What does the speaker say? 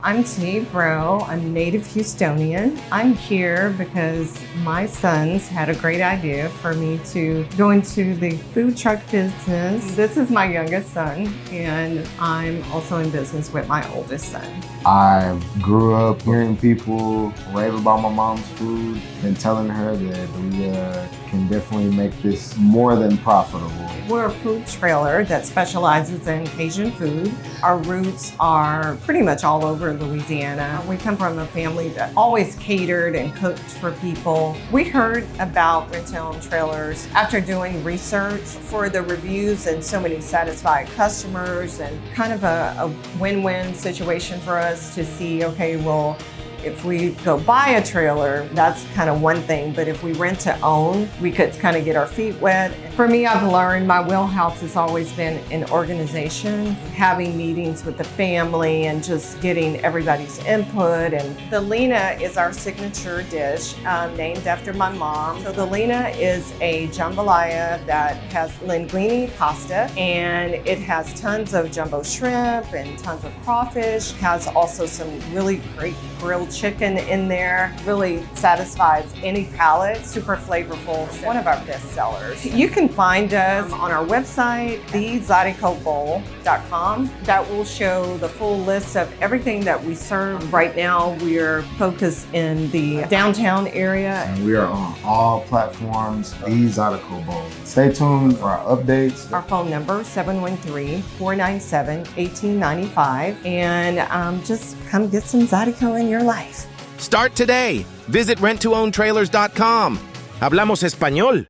I'm Steve Bro. I'm a native Houstonian. I'm here because my sons had a great idea for me to go into the food truck business. This is my youngest son, and I'm also in business with my oldest son. I grew up hearing people rave about my mom's food and telling her that we can definitely make this more than profitable. We're a food trailer that specializes in Asian food. Our roots are pretty much all over Louisiana. We come from a family that always catered and cooked for people. We heard about rent-to-own trailers after doing research for the reviews and so many satisfied customers, and kind of a win-win situation for us to see, okay, well, if we go buy a trailer, that's kind of one thing, but if we rent to own, we could kind of get our feet wet. For me, I've learned my wheelhouse has always been in organization, having meetings with the family and just getting everybody's input. And the Lena is our signature dish, named after my mom. So the Lena is a jambalaya that has linguine pasta, and it has tons of jumbo shrimp and tons of crawfish, has also some really great grilled chicken in there. Really satisfies any palate, super flavorful. It's one of our best sellers. You can find us on our website, thezydecobowl.com. That will show the full list of everything that we serve. Right now, we're focused in the downtown area. And we are on all platforms, The Zydeco Bowl. Stay tuned for our updates. Our phone number, 713-497-1895. And just come get some Zydeco in your life. Start today. Visit renttoowntrailers.com. Hablamos español.